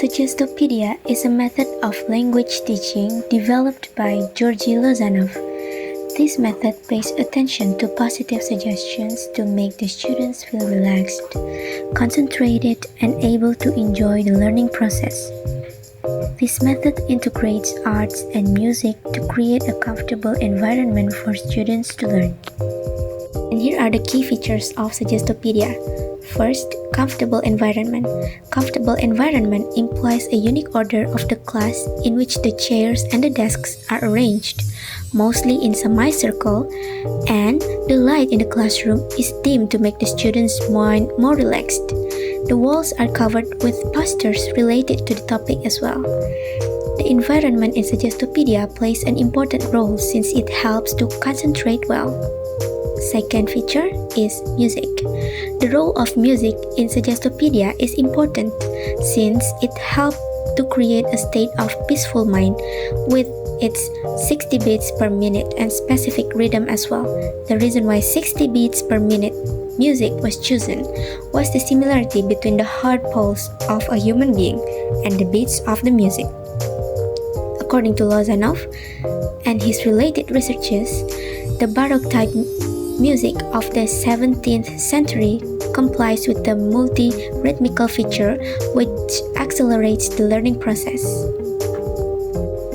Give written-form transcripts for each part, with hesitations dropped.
Suggestopedia is a method of language teaching developed by Georgi Lozanov. This method pays attention to positive suggestions to make the students feel relaxed, concentrated, and able to enjoy the learning process. This method integrates arts and music to create a comfortable environment for students to learn. And here are the key features of Suggestopedia. First, comfortable environment. Comfortable environment implies a unique order of the class in which the chairs and the desks are arranged, mostly in semicircle, and the light in the classroom is dimmed to make the students' mind more relaxed. The walls are covered with posters related to the topic as well. The environment in Suggestopedia plays an important role since it helps to concentrate well. Second feature is music. The role of music in Suggestopedia is important since it helps to create a state of peaceful mind with its 60 beats per minute and specific rhythm as well. The reason why 60 beats per minute music was chosen was the similarity between the heart pulse of a human being and the beats of the music. According to Lozanov and his related researches, the Baroque type music of the 17th century complies with the multi-rhythmical feature which accelerates the learning process.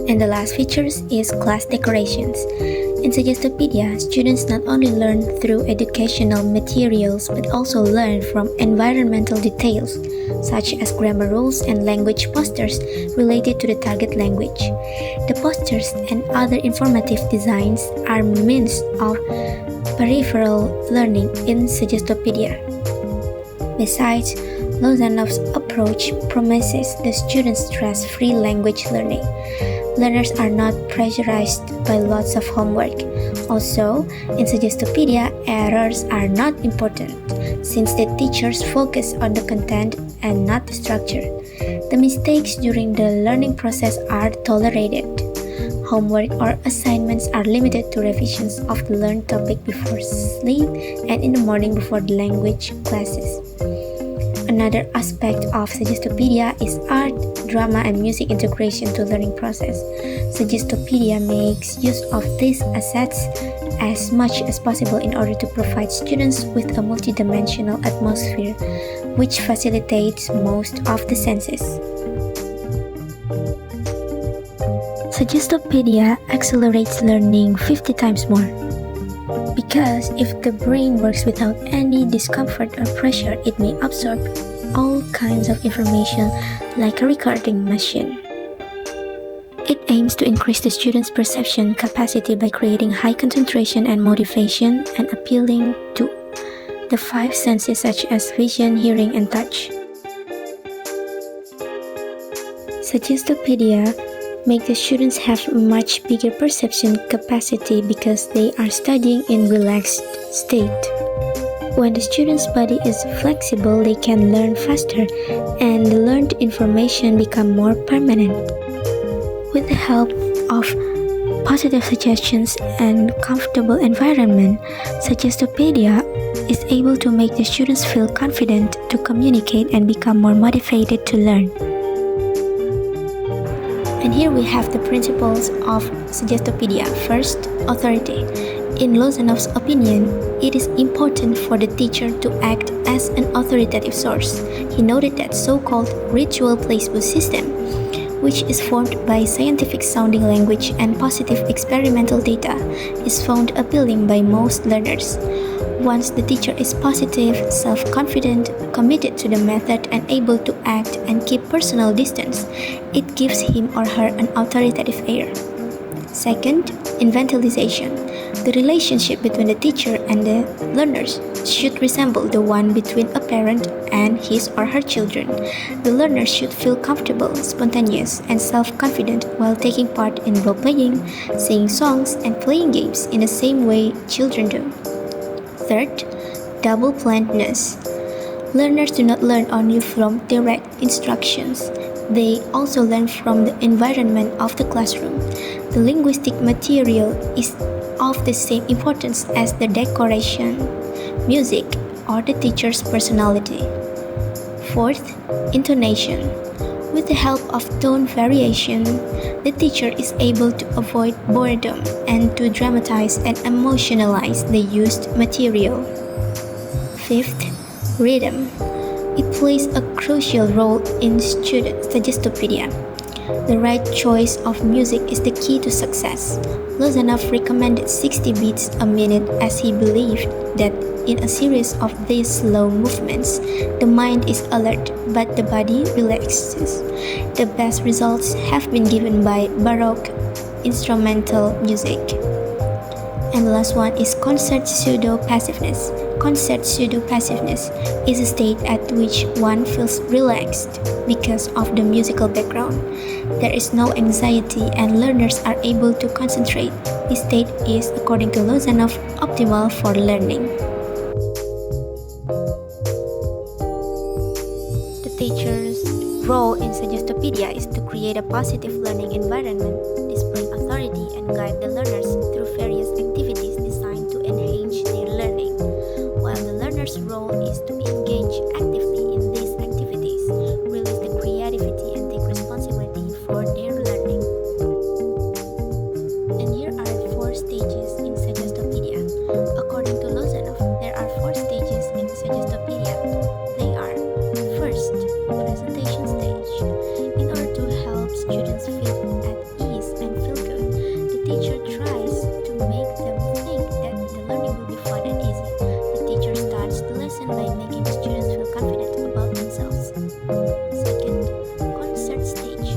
And the last feature is class decorations. In Suggestopedia, students not only learn through educational materials but also learn from environmental details, such as grammar rules and language posters related to the target language. The posters and other informative designs are means of peripheral learning in Suggestopedia. Besides, Lozanov's approach promises the students stress-free language learning. Learners are not pressurized by lots of homework. Also, in Suggestopedia, errors are not important since the teachers focus on the content and not the structure. The mistakes during the learning process are tolerated. Homework or assignments are limited to revisions of the learned topic before sleep and in the morning before the language classes. Another aspect of Suggestopedia is art, drama, and music integration to learning process. Suggestopedia makes use of these assets as much as possible in order to provide students with a multidimensional atmosphere, which facilitates most of the senses. Suggestopedia accelerates learning 50 times more. Because if the brain works without any discomfort or pressure, it may absorb all kinds of information like a recording machine. It aims to increase the student's perception capacity by creating high concentration and motivation and appealing to the five senses such as vision, hearing, and touch. Suggestopedia make the students have much bigger perception capacity because they are studying in relaxed state. When the student's body is flexible, they can learn faster and the learned information become more permanent. With the help of positive suggestions and comfortable environment, Suggestopedia is able to make the students feel confident to communicate and become more motivated to learn. And here we have the principles of Suggestopedia. First, authority. In Lozanov's opinion, it is important for the teacher to act as an authoritative source. He noted that so-called ritual placebo system, which is formed by scientific-sounding language and positive experimental data, is found appealing by most learners. Once the teacher is positive, self-confident, committed to the method, and able to act and keep personal distance, it gives him or her an authoritative air. Second, infantilization. The relationship between the teacher and the learners should resemble the one between a parent and his or her children. The learners should feel comfortable, spontaneous, and self-confident while taking part in role-playing, singing songs, and playing games in the same way children do. Third, double-plannedness. Learners do not learn only from direct instructions. They also learn from the environment of the classroom. The linguistic material is of the same importance as the decoration, music, or the teacher's personality. Fourth, intonation. With the help of tone variation, the teacher is able to avoid boredom and to dramatize and emotionalize the used material. Fifth, rhythm. It plays a crucial role in student Suggestopedia. The right choice of music is the key to success. Lozanov recommended 60 beats a minute as he believed that in a series of these slow movements, the mind is alert but the body relaxes. The best results have been given by Baroque instrumental music. And the last one is concert pseudo-passiveness. Concert pseudo-passiveness is a state at which one feels relaxed because of the musical background. There is no anxiety and learners are able to concentrate. This state is, according to Lozanov, optimal for learning. The teacher's role in Suggestopedia is to create a positive learning environment, display authority, and guide the learners through various activities designed to enhance their learning, while the learner's role is to engage actively in these activities, release the creativity, and take responsibility for their learning. And here are 4 stages in Suggestopedia. According to Lozanov, there are 4 stages in Suggestopedia. They are: first, presentation stage. In order to help students feel at ease and feel good, the teacher tries to make them think that the learning will be fun and easy. The teacher starts the lesson by making the students feel confident about themselves. Second, concert stage.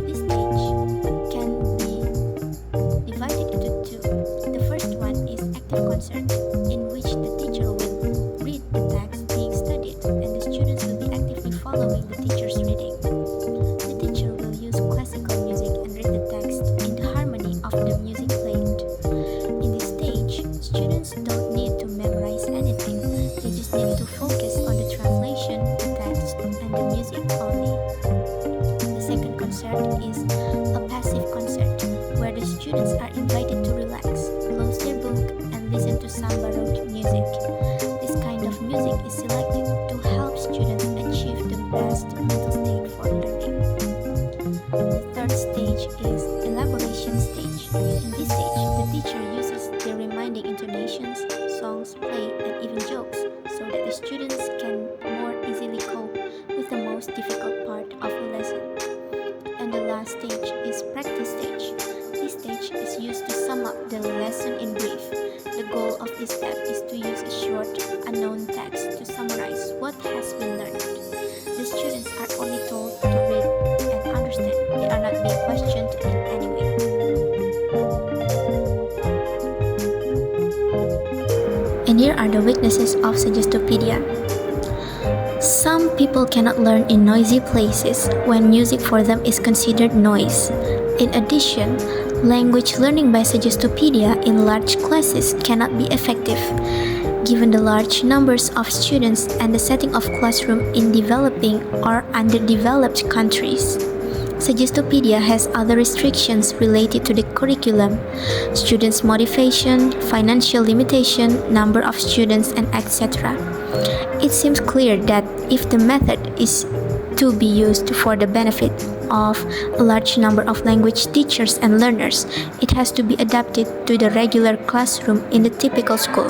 This stage can be divided into 2. The first one is active concert, in which the teacher will read the text being studied and the students will be actively following the teacher's reading. The teacher will use classical music and read the text in the harmony of the music played. In this stage, students don't need to memorize anything, they just need to focus on the translation, the text, and the music only. The second concert is a passive concert, where the students are invited to relax, close their book, and listen to some Baroque music. This kind of music is selected to help students achieve the best mental state for learning. The third stage is elaboration stage. In this stage, the teacher uses the reminding intonations, songs, play, and even jokes so that the students can more easily cope with the most difficult part of the lesson. And the last stage is practice stage. This stage is used to sum up the lesson in brief. The goal of this step is to use a short, unknown text to summarize what has been learned. The students are only told to read and understand. They are not being questioned in any way. And here are the weaknesses of Suggestopedia. Some people cannot learn in noisy places when music for them is considered noise. In addition, language learning by Suggestopedia in large classes cannot be effective, given the large numbers of students and the setting of classroom in developing or underdeveloped countries. Suggestopedia has other restrictions related to the curriculum, students' motivation, financial limitation, number of students, and etc. It seems clear that if the method is to be used for the benefit of a large number of language teachers and learners, it has to be adapted to the regular classroom in the typical school.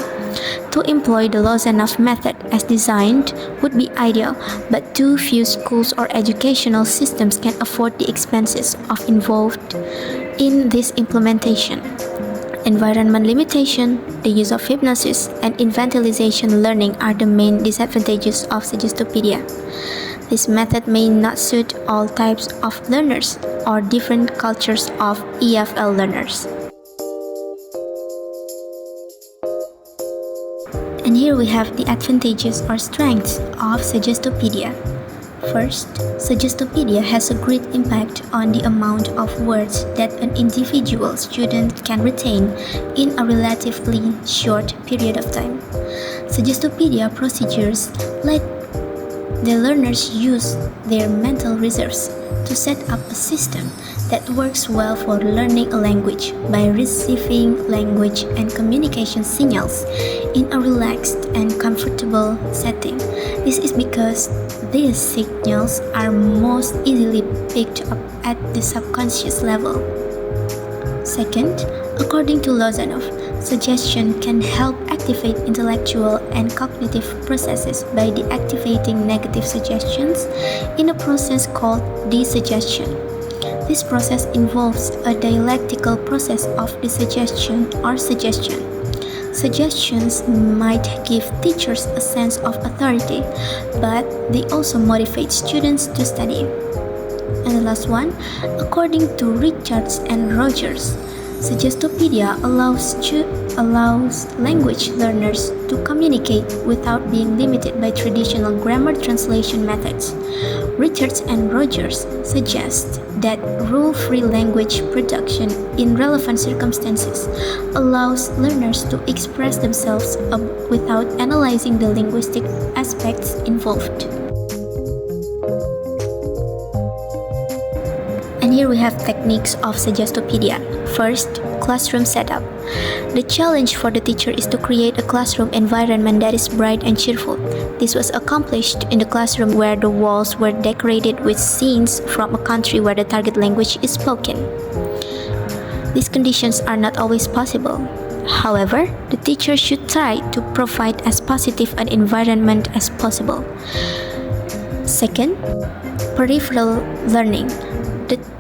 To employ the Lozanov method as designed would be ideal, but too few schools or educational systems can afford the expenses involved in this implementation. Environment limitation, the use of hypnosis, and infantilization learning are the main disadvantages of Suggestopedia. This method may not suit all types of learners or different cultures of EFL learners. And here we have the advantages or strengths of Suggestopedia. First, Suggestopedia has a great impact on the amount of words that an individual student can retain in a relatively short period of time. Suggestopedia procedures let the learners use their mental reserves to set up a system that works well for learning a language by receiving language and communication signals in a relaxed and comfortable setting. This is because these signals are most easily picked up at the subconscious level. Second, according to Lozanov, suggestion can help activate intellectual and cognitive processes by deactivating negative suggestions in a process called desuggestion. This process involves a dialectical process of desuggestion or suggestion. Suggestions might give teachers a sense of authority, but they also motivate students to study. And the last one, according to Richards and Rogers, Suggestopedia allows language learners to communicate without being limited by traditional grammar translation methods. Richards and Rogers suggest that rule-free language production in relevant circumstances allows learners to express themselves without analyzing the linguistic aspects involved. And here we have techniques of Suggestopedia. First, classroom setup. The challenge for the teacher is to create a classroom environment that is bright and cheerful. This was accomplished in the classroom where the walls were decorated with scenes from a country where the target language is spoken. These conditions are not always possible. However, the teacher should try to provide as positive an environment as possible. Second, peripheral learning.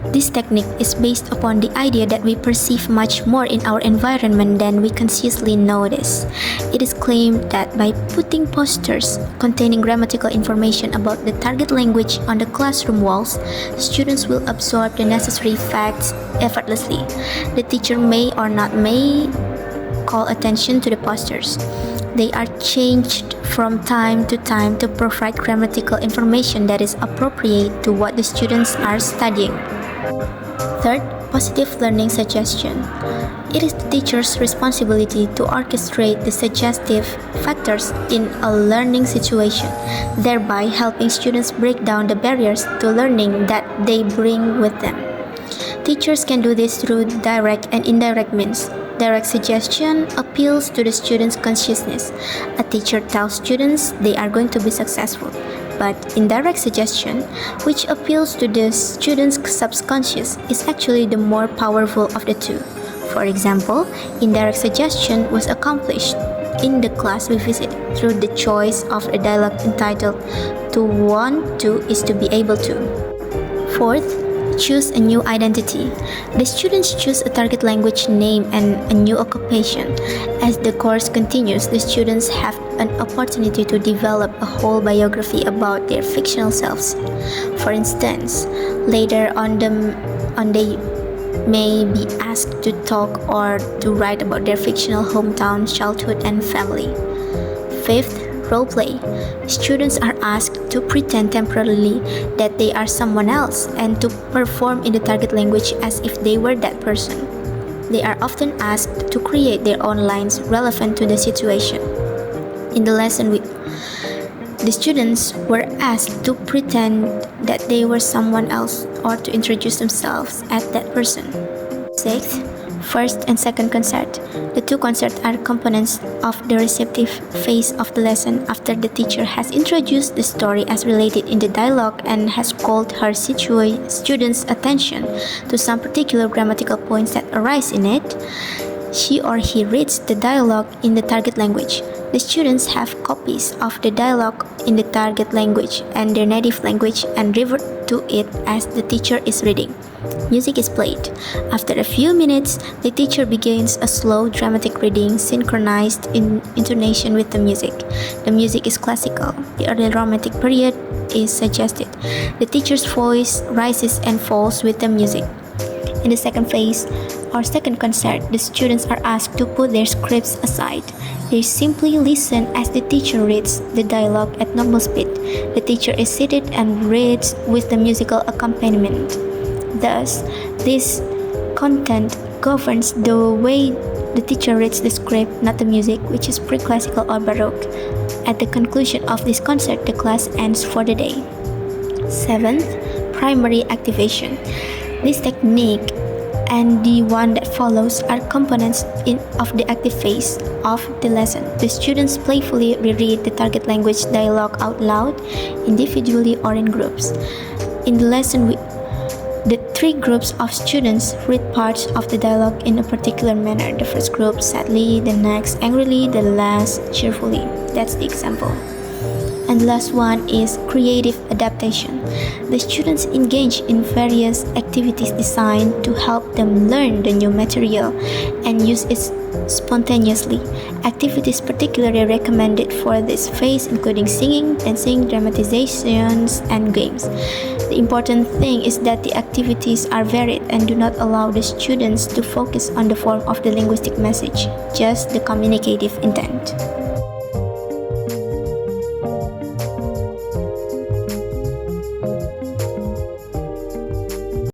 This technique is based upon the idea that we perceive much more in our environment than we consciously notice. It is claimed that by putting posters containing grammatical information about the target language on the classroom walls, students will absorb the necessary facts effortlessly. The teacher may or not may call attention to the posters. They are changed from time to time to provide grammatical information that is appropriate to what the students are studying. Third, positive learning suggestion. It is the teacher's responsibility to orchestrate the suggestive factors in a learning situation, thereby helping students break down the barriers to learning that they bring with them. Teachers can do this through direct and indirect means. Direct suggestion appeals to the student's consciousness. A teacher tells students they are going to be successful. But indirect suggestion, which appeals to the student's subconscious, is actually the more powerful of the two. For example, indirect suggestion was accomplished in the class we visit through the choice of a dialogue entitled "To Want to is to be able to." Fourth, choose a new identity. The students choose a target language name and a new occupation. As the course continues, the students have an opportunity to develop a whole biography about their fictional selves. For instance, later on they may be asked to talk or to write about their fictional hometown, childhood, and family. Fifth, role-play. Students are asked to pretend temporarily that they are someone else and to perform in the target language as if they were that person. They are often asked to create their own lines relevant to the situation. In the lesson, the students were asked to pretend that they were someone else or to introduce themselves as that person. Sixth, first and second concert. The two concerts are components of the receptive phase of the lesson after the teacher has introduced the story as related in the dialogue and has called her students' attention to some particular grammatical points that arise in it. She or he reads the dialogue in the target language. The students have copies of the dialogue in the target language and their native language and revert to it as the teacher is reading. Music is played. After a few minutes, the teacher begins a slow dramatic reading synchronized in intonation with the music. The music is classical. The early romantic period is suggested. The teacher's voice rises and falls with the music. In the second phase, or second concert, the students are asked to put their scripts aside. They simply listen as the teacher reads the dialogue at normal speed. The teacher is seated and reads with the musical accompaniment. Thus, this content governs the way the teacher reads the script, not the music, which is pre-classical or baroque. At the conclusion of this concert, the class ends for the day. Seventh, primary activation. This technique and the one that follows are components of the active phase of the lesson. The students playfully reread the target language dialogue out loud, individually or in groups. In the lesson, the three groups of students read parts of the dialogue in a particular manner. The first group sadly, the next angrily, the last cheerfully. That's the example. And the last one is creative adaptation. The students engage in various activities designed to help them learn the new material and use it spontaneously. Activities particularly recommended for this phase including singing, dancing, dramatizations, and games. The important thing is that the activities are varied and do not allow the students to focus on the form of the linguistic message, just the communicative intent.